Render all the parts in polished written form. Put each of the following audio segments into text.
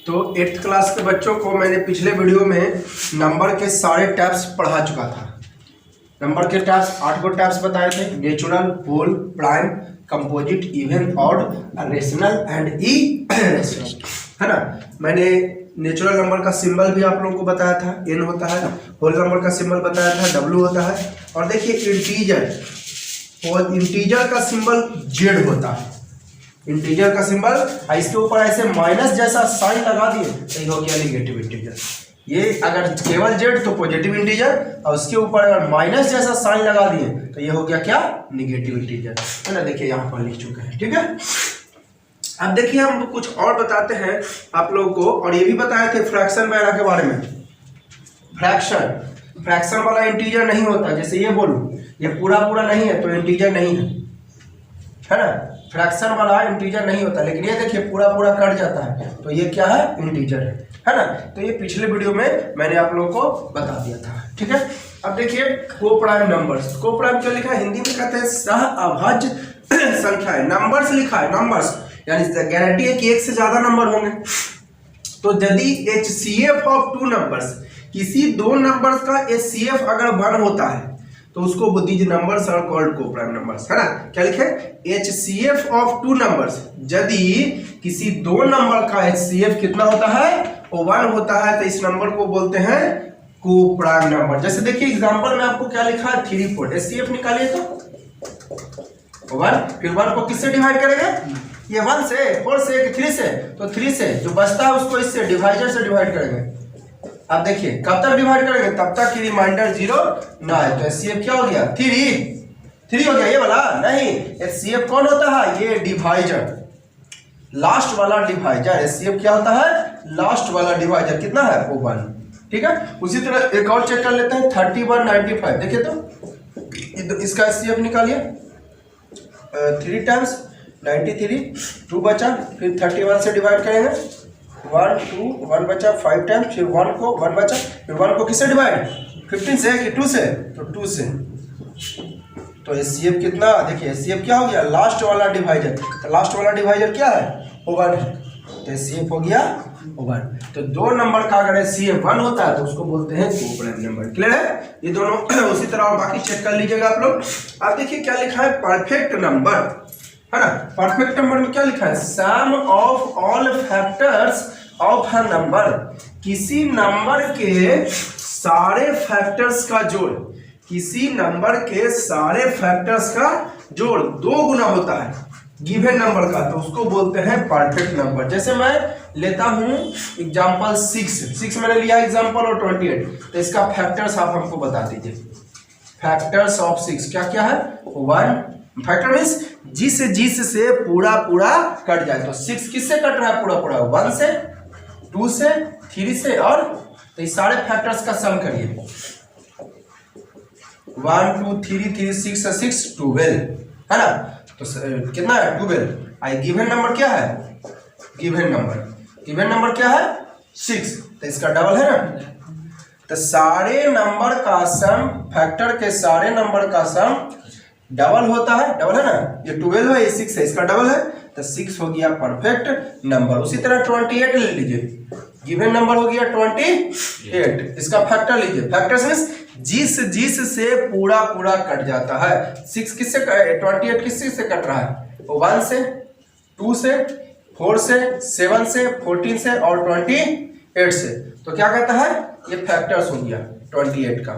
तो 8th class के बच्चों को मैंने पिछले वीडियो में नंबर के सारे टाइप्स पढ़ा चुका था। नंबर के टाइप्स 8 को टाइप्स बताए थे, natural, whole, prime, composite, even, odd, rational and irrational, है ना। मैंने नेचुरल नंबर का सिंबल भी आप लोगों को बताया था, n होता है। होल नंबर का सिंबल बताया था, w होता है। और देखिए इंटीजर, और इंटीजर का सिंबल z होता है। इंटीजर का सिंबल, इसके ऊपर ऐसे माइनस जैसा साइन लगा दिए तो ये हो गया निगेटिव इंटीजर। ये अगर केवल z तो पॉजिटिव इंटीजर, और उसके ऊपर अगर माइनस जैसा साइन लगा दिए तो ये हो गया क्या, निगेटिव इंटीजर, है ना। देखिए यहाँ पर लिख चुके हैं, ठीक है। अब देखिए हम कुछ और बताते हैं आप लोगों को, और ये भी बताए थे फ्रैक्शन वगैरह के बारे में। फ्रैक्शन वाला इंटीजर नहीं होता, जैसे ये बोलूं ये पूरा नहीं है तो इंटीजर नहीं है ना। फ्रैक्शन वाला इंटीजर नहीं होता, लेकिन ये देखिए पूरा कट जाता है तो ये क्या है, इंटीजर है ना। तो ये पिछले वीडियो में मैंने आप लोगों को बता दिया था, ठीक है। अब देखिए कोप्राइम नंबर्स। कोप्राइम क्या लिखा है, हिंदी में कहते हैं सह अभाज्य संख्याएं। नंबर्स लिखा है, नंबर्स यानी गारंटी है कि एक से ज्यादा नंबर होंगे। तो यदि HCF ऑफ 2 नंबर्स, किसी दो नंबर्स का HCF अगर 1 होता है तो उसको these numbers are called coprime numbers, है ना। क्या लिखे, HCF ऑफ 2 नंबर्स, यदि किसी दो नंबर का HCF कितना होता है, वो 1 होता है, तो इस नंबर को बोलते हैं कोप्राइम नंबर। जैसे देखिए एग्जांपल में आपको क्या लिखा है, 3 4, HCF निकालिए तो 1, फिर 1 को किससे डिवाइड करेंगे, ये 1 से, 4 से, 3 से, तो 3 से जो बचता है उसको इससे डिवाइजर से डिवाइड करेंगे। अब देखिए कब तक डिवाइड करेंगे, तब तक कि रिमाइंडर 0 ना है। तो HCF क्या हो गया, 3 हो गया, ये वाला नहीं। HCF कौन होता है, ये डिवाइजर, लास्ट वाला डिवाइजर। HCF क्या होता है, लास्ट वाला डिवाइजर, कितना है, वो 1, ठीक है। उसी तरह एक और चेक कर लेते हैं, 31 95। देखिए तो इसका HCF निकालिए, 3 टाइम्स 93, 2 बचा, फिर 31 से डिवाइड करेंगे, 1 2 1 बचा, 5 टाइम्स, फिर 1 को 1 बचा, फिर 1 को किससे डिवाइड, 15 से कि 2 से, तो 2 से। तो HCF कितना, देखिए HCF क्या हो गया, लास्ट वाला डिवाइजर। तो लास्ट वाला डिवाइजर क्या है, 1 है, तो HCF हो गया 1। तो दो नंबर का अगर HCF 1 होता है तो उसको बोलते हैं कोप्राइम नंबर। क्लियर है ये दोनों। उसी तरह और बाकी चेक कर लीजिएगा आप लोग। आप देखिए क्या लिखा है, परफेक्ट नंबर, है ना। परफेक्ट नंबर में क्या लिखा है, sum of all factors of a number. किसी नंबर के सारे फैक्टर्स का जोड़, किसी नंबर के सारे फैक्टर्स का जोड़ 2 गुना होता है गिवन नंबर का, तो उसको बोलते हैं परफेक्ट नंबर। जैसे मैं लेता हूं एग्जांपल 6 मैंने लिया एग्जांपल, और 28, तो इसका फैक्टर्स आप हमको बता दीजिए। फैक्टर्स ऑफ 6 क्या क्या है, 1 फैक्टर मीन्स जिस से पूरा कट जाए। तो 6 किससे कट रहा है पूरा, 1 से, 2 से, 3 से, और तो ये सारे फैक्टर्स का सम करिए, 1 2 3 6 6 12, है ना। तो कितना है, 12। आई गिवन नंबर क्या है, गिवन नंबर क्या है, 6, तो इसका डबल है ना। तो सारे नंबर का सम, फैक्टर के सारे नंबर का सम डबल होता है, डबल है ना। ये 12 है, ये 6 है, इसका डबल है, तो 6 हो गया परफेक्ट नंबर। उसी तरह 28 ले लीजिए, गिवन नंबर हो गया 28, इसका फैक्टर लीजिए। फैक्टर मींस जिस से पूरा कट जाता है। 6 किससे, 28 किससे से कट रहा है, 1 से, 2 से, 4 से, 7 से, 14 से, और 28 से। तो क्या कहता है, ये फैक्टर्स हो गया 28 का,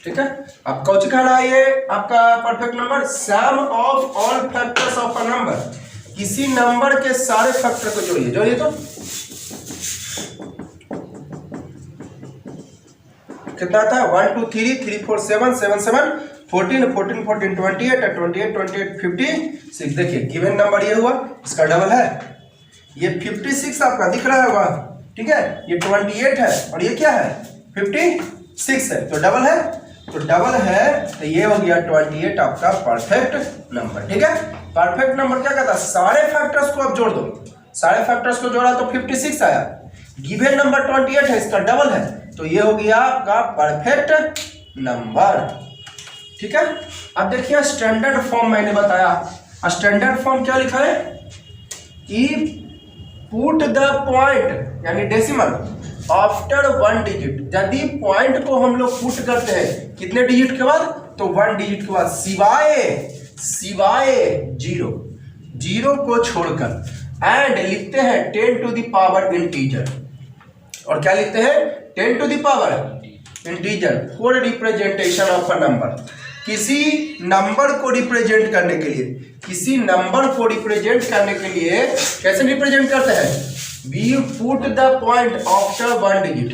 ठीक है। अब कौन कह रहा है, ये आपका perfect number, sum of all factors of a number. किसी नंबर के सारे फैक्टर को जोड़िए तो कितना आता है, 1 2 3 3 4 7 7 7 14 14 14 28 28 28 56। देखिए गिवन नंबर ये हुआ, इसका डबल है, ये 56 आपका दिख रहा होगा, ठीक है। ये 28 है और ये क्या है, 56 है, तो डबल है, तो ये हो गया 28 आपका परफेक्ट नंबर, ठीक है। परफेक्ट नंबर क्या कहता है, सारे फैक्टर्स को आप जोड़ दो, सारे फैक्टर्स को जोड़ा तो 56 आया, गिवन नंबर 28 है, इसका डबल है, तो ये हो गया आपका परफेक्ट नंबर, ठीक है। अब देखिए स्टैंडर्ड फॉर्म मैंने बताया, स्टैंडर्ड फॉर्म क्या लिखा है कि पुट द पॉइंट यानी डेसिमल आफ्टर 1 डिजिट। यदि पॉइंट को हम लोग पुट करते हैं कितने डिजिट के बाद, तो 1 डिजिट के बाद, सिवाय जीरो को छोड़कर। एंड लिखते हैं 10 टू द पावर इंटीजर, और क्या लिखते हैं 10 to the power integer for representation of a number. किसी नंबर को रिप्रेजेंट करने के लिए, कैसे रिप्रेजेंट करते हैं, we put the point after 1 digit.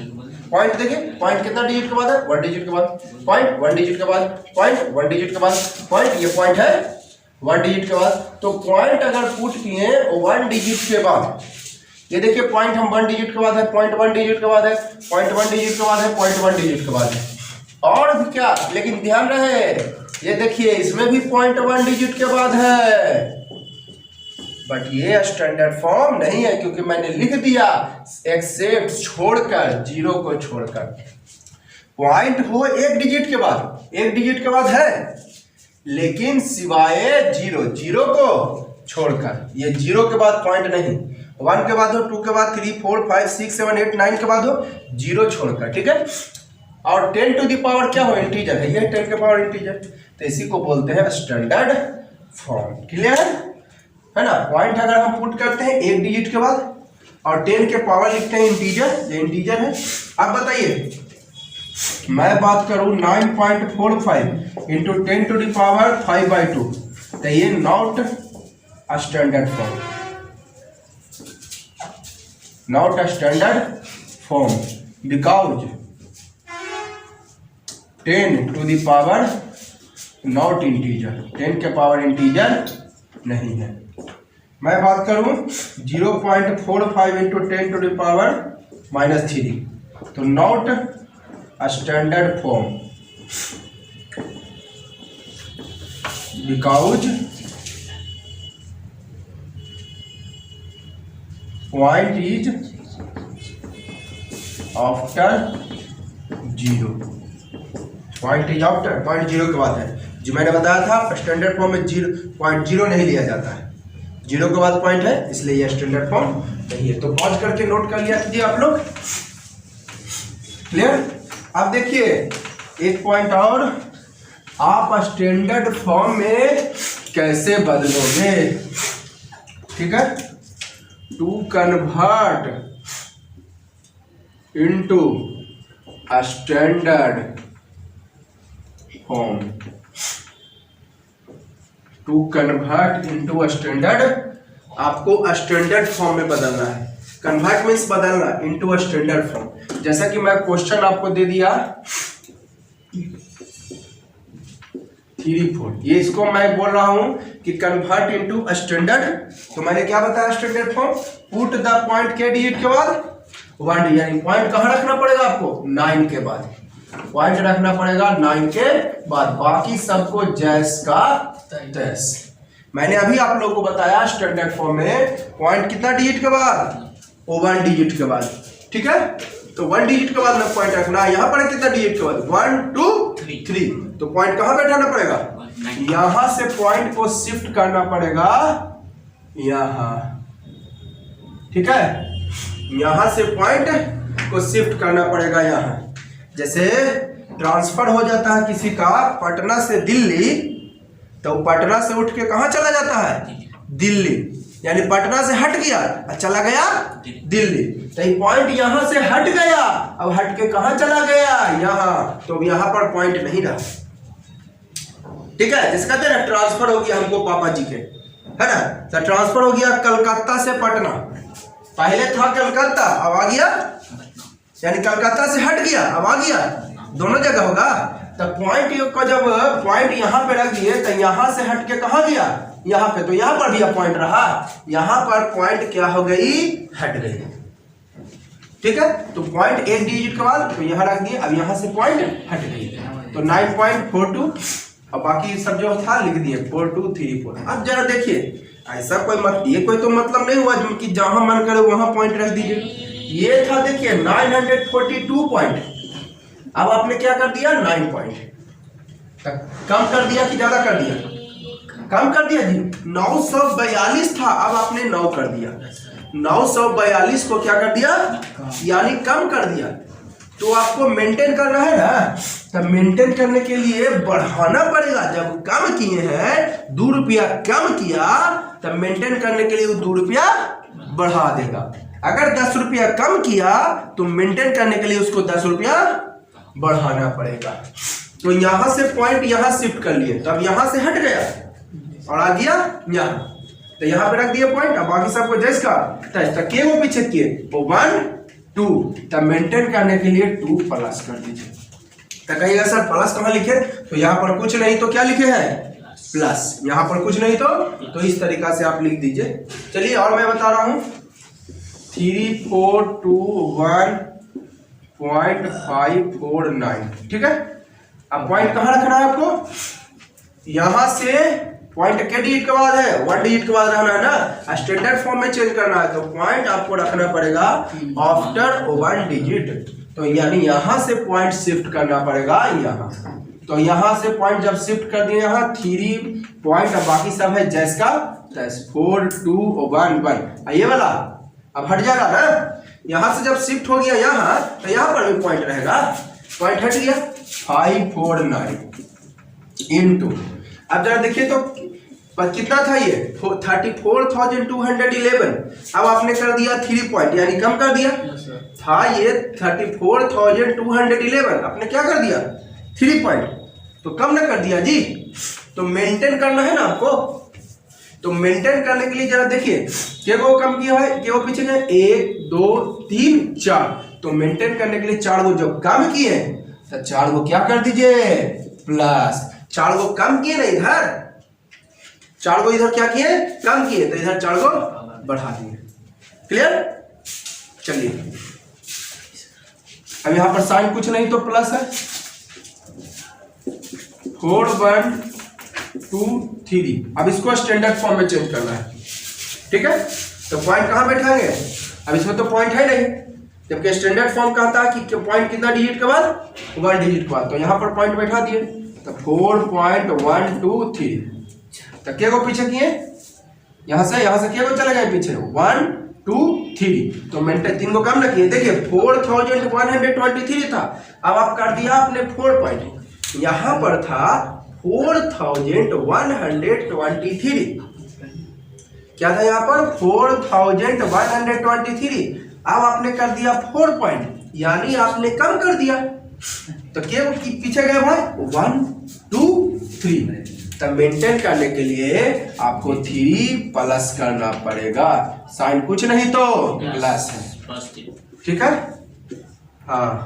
Point देखिए, पॉइंट कितना डिजिट के बाद है, 1 डिजिट के बाद, पॉइंट 1 डिजिट के बाद, पॉइंट 1 डिजिट के बाद, पॉइंट, ये पॉइंट है 1 डिजिट के बाद। तो पॉइंट अगर पुट किए 1 डिजिट के बाद, ये देखिए पॉइंट हम 1 डिजिट के बाद है, पॉइंट 1 डिजिट के बाद है, पॉइंट 1 डिजिट के बाद है, पॉइंट 1 डिजिट के बाद है, और भी क्या, लेकिन ध्यान रहे ये देखिए इसमें भी पॉइंट 1 डिजिट के बाद है, बट ये स्टैंडर्ड फॉर्म नहीं है क्योंकि मैंने लिख दिया एक्सेप्ट, छोड़कर, जीरो को छोड़कर। पॉइंट हो 1 डिजिट के बाद, 1 डिजिट के बाद है, लेकिन सिवाय जीरो को छोड़कर। ये 0 के बाद पॉइंट नहीं, 1 के बाद हो, 2 के बाद, 3 4 5 6 7 8 9 के बाद हो, 0 छोड़कर, ठीक है। और 10 टू द पावर क्या हो, इंटीजर है, ये 10 के पावर इंटीजर, तो इसी को बोलते हैं स्टैंडर्ड फॉर्म। क्लियर है ना। पॉइंट अगर हम पुट करते हैं 1 डिजिट के बाद और 10 के पावर लिखते हैं इंटीजर, ये इंटीजर है। अब बताइए मैं बात करूं 9.45 इंटू 10 टू द पावर 5/2, तो ये not standard form, not standard form, because 10 to the power not integer, 10 के पावर इंटीजर नहीं है। मैं बात करूं 0.45 इंटू 10 टू द पावर -3, तो not standard form, because point is after 0, point is after, point 0 के बाद है। जो मैंने बताया था स्टैंडर्ड फॉर्म में 0.0 नहीं लिया जाता है, 0 के बाद पॉइंट है, इसलिए यह स्टैंडर्ड फॉर्म नहीं है। तो पॉज करके नोट कर लिया कीजिए आप लोग। क्लियर। अब देखिए एक पॉइंट और, आप स्टैंडर्ड फॉर्म में कैसे बदलोगे, ठीक है। To convert into standard form, to convert into standard, आपको स्टैंडर्ड फॉर्म में बदलना है। कन्वर्ट मीन्स बदलना, इनटू स्टैंडर्ड फॉर्म। जैसा कि मैं क्वेश्चन आपको दे दिया 3 4, ये इसको मैं बोल रहा हूं कि कन्वर्ट इनटू स्टैंडर्ड, तो मैंने क्या बताया standard form, put the point के डिजिट के बाद 1 डिजिट, यानी पॉइंट कहां रखना पड़ेगा आपको, 9 के बाद, पॉइंट रखना पड़ेगा 9 के बाद, बाकी सबको जैस का तैस। मैंने अभी आप लोगों को बताया स्टैंडर्ड फॉर्म में पॉइंट कितना डिजिट के बाद, 1 डिजिट के बाद, ठीक है। तो 1 डिजिट के बाद में पॉइंट रखना है। यहाँ पर कितना डिजिट के बाद, 1 2 3, तो पॉइंट कहाँ बैठाना पड़ेगा, यहां से पॉइंट को शिफ्ट करना पड़ेगा यहां, ठीक है। यहां से पॉइंट को शिफ्ट करना पड़ेगा यहां। जैसे ट्रांसफर हो जाता है किसी का पटना से दिल्ली, तो पटना से उठ के कहां चला जाता है, दिल्ली, यानी पटना से हट गया और चला गया दिल्ली, तो ये पॉइंट यहां से हट गया, अब हट के कहां चला गया, यहां, तो यहां पर पॉइंट नहीं रहा, ठीक है। जिसका कहते हैं ट्रांसफर हो गया हमको पापा जी के, है ना, तो ट्रांसफर हो गया कलकत्ता से पटना, पहले था कलकत्ता अब आ गया, यानी कलकत्ता से हट गया अब आ गया, दोनों जगह होगा। तो पॉइंट को जब पॉइंट यहाँ पे रख दिए तो यहाँ से हट के कहाँ गया, यहाँ पे, तो यहाँ पर भी पॉइंट रहा, यहाँ पर पॉइंट क्या हो गई, हट गई, ठीक है। तो पॉइंट 1 डिजिट के बाद तो यहाँ रख दिए, अब यहाँ से पॉइंट हट गई, तो 9.42, और बाकी सब जो था लिख दिए 4234। अब जरा देखिए ऐसा कोई मत, ये कोई तो मतलब नहीं हुआ कि जहां मन करे वहां पॉइंट रख दीजिए। ये था देखिए 942 पॉइंट, अब आपने क्या कर दिया 9 पॉइंट, कम कर दिया कि ज्यादा कर दिया, कम कर दिया जी, 942 था अब आपने 9 कर दिया, 942 को क्या कर दिया, यानी कम कर दिया। तो आपको मेंटेन करना है ना, तो मेंटेन करने के लिए बढ़ाना पड़ेगा। जब कम किए हैं, 2 रुपया कम किया, तब मेंटेन करने के लिए वो 2 रुपया बढ़ा देगा। अगर 10 रुपया कम किया तो मेंटेन करने के लिए उसको 10 रुपया बढ़ाना पड़ेगा। तो यहां से पॉइंट यहां शिफ्ट कर लिए, तब यहां से हट गया और आ गया यहां, तो यहां पे रख दिया पॉइंट। अब बाकी सबको जैसा तक के वो पीछे किए, वो 1 2, तब मेंटेन करने के लिए 2 प्लस कर दीजिए। तो कहिएगा सर प्लस कहाँ लिखे, तो यहाँ पर कुछ नहीं तो क्या लिखे हैं, प्लस। यहाँ पर कुछ नहीं तो इस तरीका से आप लिख दीजिए। चलिए और मैं बता रहा हूँ, 3421.549, ठीक है। अब पॉइंट कहाँ रखना है आपको, यहां से पॉइंट के डिजिट के बाद है, 1 डिजिट के बाद रहना है ना, स्टैंडर्ड फॉर्म में चेंज करना है। तो पॉइंट आपको रखना पड़ेगा आफ्टर 1 डिजिट। तो यानी यहां से पॉइंट शिफ्ट करना पड़ेगा यहाँ। तो यहां से पॉइंट जब शिफ्ट कर दिए यहाँ 3 पॉइंट, अब बाकी सब है जैसा 4 2 1 1, ये वाला अब हट जाएगा ना। यहां से जब शिफ्ट हो गया यहाँ, तो यहाँ पर भी पॉइंट रहेगा, पॉइंट हट गया। 549 इंटू, अब जरा देखिए तो कितना था ये, 34,211। अब आपने कर दिया 3 पॉइंट, यानी कम कर दिया। था ये 34,211, आपने क्या कर दिया 3 पॉइंट, तो कम ना कर दिया जी। तो मेंटेन करना है ना आपको, तो मेंटेन करने के लिए जरा देखिए क्या को कम किया है, क्या वो पीछे गए 1 2 3 4। तो मेंटेन करने के लिए 4 को जब कम किए तो 4 को क्या कर दीजिए प्लस। 4 को कम किए ना इधर, 4 को इधर क्या किए कम किए, तो इधर 4 को बढ़ा दिए। क्लियर। चलिए अब यहां पर साइन कुछ नहीं तो प्लस है, 4 1 2 3। अब इसको स्टैंडर्ड फॉर्म में चेंज करना है, ठीक है। तो पॉइंट कहां बैठाएंगे, अब इसमें तो पॉइंट है नहीं, जबकि स्टैंडर्ड फॉर्म कहता है कि पॉइंट कितना डिजिट के बाद 1 डिजिट के बाद। तो यहां पर पॉइंट बैठा दिए, तो 4.123। तो क्या को पीछे किए, यहां से क्या को चले गए पीछे 1 2 3। तो मेंटेन 3 को कम ना किए, देखिए 4123 था, अब आप कर दिया आपने 4 पॉइंट, यहां पर था 4123। क्या था यहाँ पर 4123, अब आपने कर दिया 4 पॉइंट, यानी आपने कम कर दिया। तो क्या पीछे गए भाई 1 2 3। तब मेंटेन करने के लिए आपको 3 प्लस करना पड़ेगा, साइन कुछ नहीं तो प्लस है, ठीक है। हाँ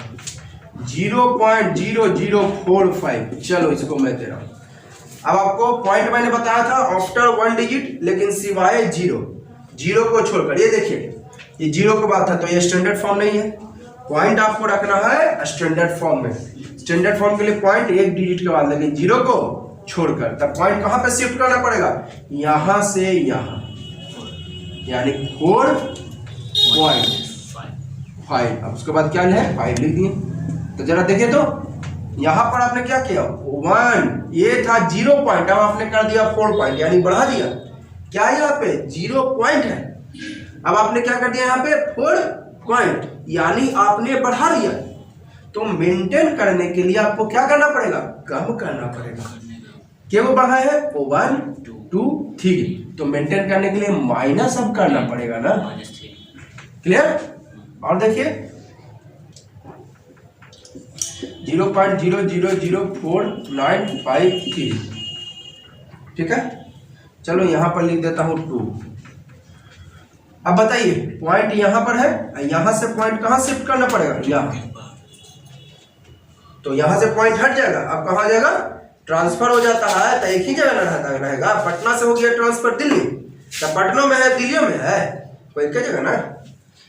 0.0045, चलो इसको मैं दे रहा हूं। अब आपको पॉइंट मैंने बताया था आफ्टर 1 डिजिट, लेकिन सिवाय 0 को छोड़कर, ये देखिए ये 0 के बाद था, तो ये स्टैंडर्ड फॉर्म नहीं है। पॉइंट आपको रखना है स्टैंडर्ड फॉर्म में। स्टैंडर्ड फॉर्म के लिए पॉइंट 1 डिजिट के बाद, लेकिन 0 को छोड़कर। तब पॉइंट कहां पे शिफ्ट करना पड़ेगा, यहां से यहां, यानी 4.5। अब उसके बाद क्या है 5 लिख दिए। तो जरा देखिए तो यहां पर आपने क्या किया 1, ये था 0 पॉइंट, अब आपने कर दिया 4 पॉइंट, यानी बढ़ा दिया। क्या यहाँ पे 0 पॉइंट है, अब आपने क्या कर दिया यहाँ पे 4 पॉइंट, यानी आपने बढ़ा दिया। तो मेंटेन करने के लिए आपको क्या करना पड़ेगा, कम करना पड़ेगा। क्या वो बढ़ा है 1 2 3, तो मेंटेन करने के लिए माइनस अब करना पड़ेगा ना। क्लियर। और देखिए 0.000495, ठीक है। चलो यहां पर लिख देता हूं 2। अब बताइए पॉइंट यहां पर है, यहां से पॉइंट कहां शिफ्ट करना पड़ेगा, यहां। तो यहां से पॉइंट हट जाएगा, अब कहां जाएगा, ट्रांसफर हो जाता है तो एक ही जगह रहेगा। पटना से हो गया ट्रांसफर दिल्ली, तो पटना में है दिल्ली में है, कोई एक जगह ना।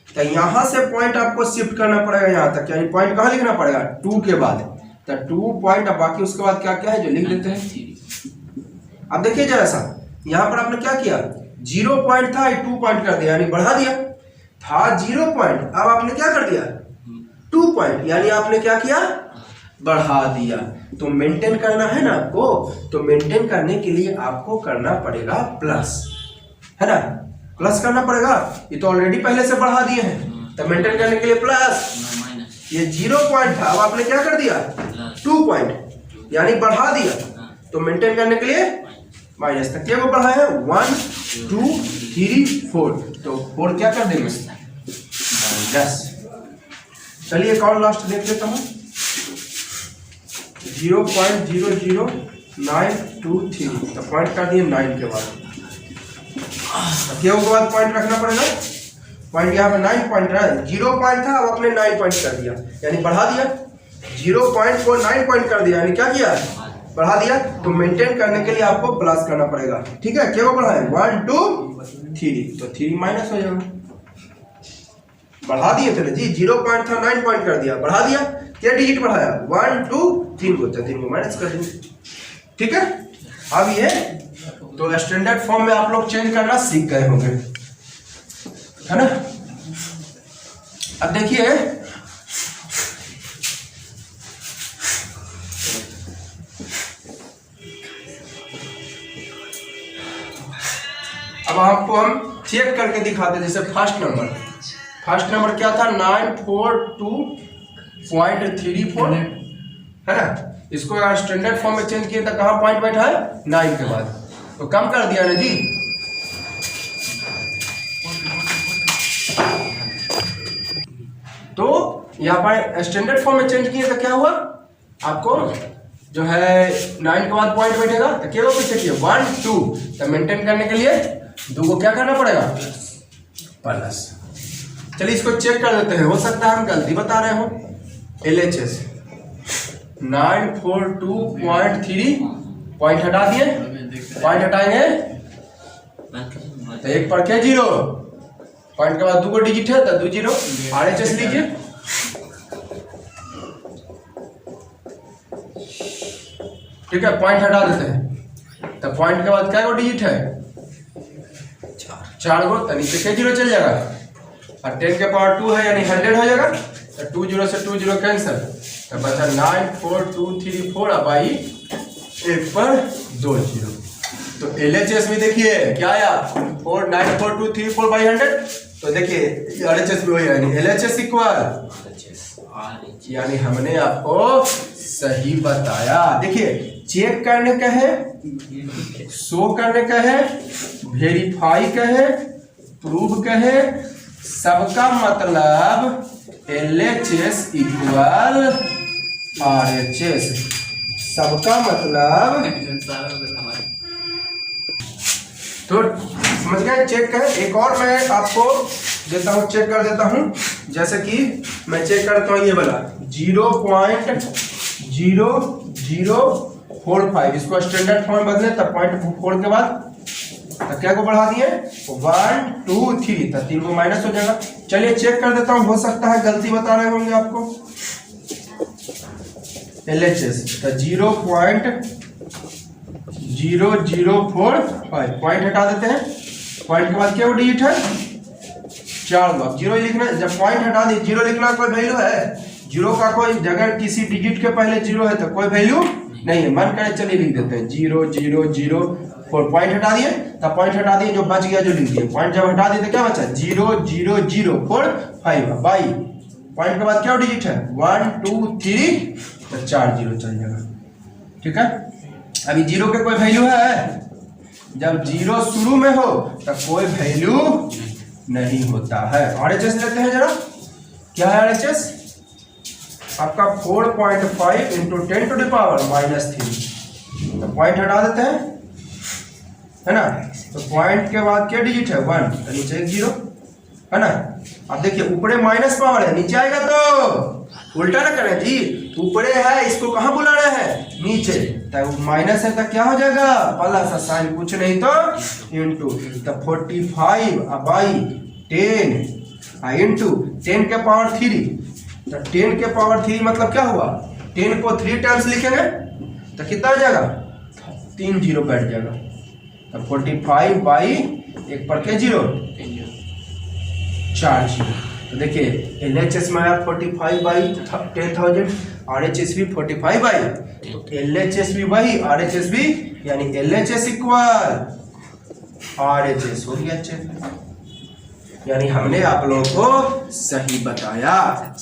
तो यहां से पॉइंट आपको शिफ्ट करना पड़ेगा यहां तक, यानी पॉइंट कहां लिखना पड़ेगा 2 के बाद। तो 2 पॉइंट, अब बाकी उसके बाद क्या क्या है जो लिख देते हैं 3। अब देखिए जरा सा, यहां पर आपने क्या किया 0 पॉइंट था, 2 पॉइंट कर दिया, यानी बढ़ा दिया। था 0 पॉइंट, अब आपने क्या कर दिया 2 पॉइंट, यानी आपने क्या किया बढ़ा दिया। तो मेंटेन करना है ना आपको, तो मेंटेन करने के लिए आपको करना पड़ेगा प्लस, है ना। प्लस करना पड़ेगा, ये तो ऑलरेडी पहले से बढ़ा दिए हैं, तो मेंटेन करने के लिए प्लस। ये 0 पॉइंट था, अब आपने क्या कर दिया 2 पॉइंट यानी बढ़ा दिया, तो मेंटेन करने के लिए माइनस तक क्या को बढ़ाया है 1 2 3 4, तो 4 क्या कर देंगे 10। चलिए एक और लास्ट देख लेता हूँ 0.00923, तो पॉइंट कर दिए 9 के बाद, के बाद पॉइंट रखना पड़ेगा, पॉइंट यहाँ पे 9 पॉइंट रहा है, 0 पॉइंट था अब आपने 9 पॉइंट कर दिया यानी बढ़ा दिया, 0 पॉइंट को 9 पॉइंट कर दिया यानी क्या किया बढ़ा दिया, तो मेंटेन करने के लिए आपको प्लस करना पड़ेगा, ठीक है। क्या बढ़ाए 1 2 3, तो 3 माइनस हो जाएगा, बढ़ा दिए थे जी, 0 पॉइंट था 9 पॉइंट कर दिया, बढ़ा दिया, क्या डिजिट बढ़ाया 1 2 3 को, 3 को माइनस कर देंगे, ठीक है। अब ये तो स्टैंडर्ड फॉर्म में आप लोग चेंज करना सीख गए होंगे, है ना। अब देखिए अब आपको हम चेक करके दिखाते, जैसे फर्स्ट नंबर क्या था 942.34 है ना, इसको यार स्टैंडर्ड फॉर्म में चेंज किए तो कहाँ पॉइंट बैठा है 9 के बाद, तो कम कर दिया ना जी, तो यहाँ पर स्टैंडर्ड फॉर्म में चेंज किए तो क्या हुआ आपको जो है 9 के बाद पॉइंट बैठेगा, तो क्या पीछे किए 1 2, तो मेंटेन करने के लिए 2 को क्या करना पड़ेगा प्लस। चलिए इसको चेक कर देते हैं, हो सकता है हम गलती बता रहे हो। LHS 942.3 पॉइंट हटा दिए, पॉइंट हटाएंगे तो एक पर क्या 0, पॉइंट के बाद 2 को डिजिट है तो 2 0, RHS लीजिए, ठीक है, पॉइंट हटा देते हैं, तो पॉइंट के बाद क्या को डिजिट है 4 को, तो नीचे क्या 0 चल जाएगा, और 10 के पावर 2 है यानी 100 हो जाएगा, तो 2 0 से 2 0 कैंसिल, तो बचा 94234, अब आई 1 पर 2 0, तो LHS में देखिए क्या आया 94234/100, तो देखिए RHS भी वही यानी LHS इक्वल, यानी हमने आपको सही बताया। देखिए चेक करने का है, शो करने का है, वेरीफाई का है, प्रूव का है, सबका मतलब LHS इक्वल RHS, सबका मतलब, तो समझ गए चेक कर। एक और मैं आपको देता हूँ, चेक कर देता हूँ, जैसे कि मैं चेक करता हूँ ये वाला 0.0045, इसको स्टैंडर्ड फॉर्म बदले तब .4 के बाद तो क्या को बढ़ा दिए 1 2 3, तो 3 को माइनस हो जाएगा। चलिए चेक कर देता हूँ, हो सकता है गलती बता रहे होंगे आपको। LHS तो 0.0045 पॉइंट हटा देते हैं, पॉइंट के बाद क्या डिजिट है 4, अब 0 लिखना, जब पॉइंट हटा दी 0 लिखना कोई वैल्यू है, 0 का कोई जगह किसी डिजिट के पहले 0 है तो कोई वैल्यू नहीं है, मन करे चलिए लिख देते हैं 0004, पॉइंट हटा दिए, तब पॉइंट हटा दिए, जो बच गया जो लिख दिए, पॉइंट जब हटा दिए तो क्या बचा 00045, बाई पॉइंट के बाद क्या डिजिट है 1 2 3, तो 4 0 चल जाएगा, ठीक है। अभी 0 के कोई वैल्यू है, जब 0 शुरू में हो तो कोई वैल्यू नहीं होता है। RHS लेते हैं जरा, क्या है RHS आपका 4.5 इंटू 10 टू द पावर -3, तो पॉइंट हटा देते हैं, है ना, तो पॉइंट के बाद क्या डिजिट है 1, तो नीचे 1 0, है ना। अब देखिए ऊपरे माइनस पावर है, नीचे आएगा तो उल्टा ना करें जी, ऊपरे है इसको कहाँ बुला रहे हैं नीचे, तो माइनस है तो क्या हो जाएगा प्लस, साइन कुछ नहीं तो इंटू, तो 45 बाई 10 इंटू 10 के पावर 3, तो 10 के पावर 3 मतलब क्या हुआ 10 को 3 टाइम्स लिखेंगे तो कितना हो जाएगा 3 0 बैठ जाएगा, तो 45 बाई 1 पर के 0 4 0, तो देखिए LHS में आया 45 बाई 10,000, RHS भी 45 बाई, LHS भी वही RHS भी, यानी LHS इक्वल RHS हो गया चेक। यानी हमने आप लोगों को सही बताया।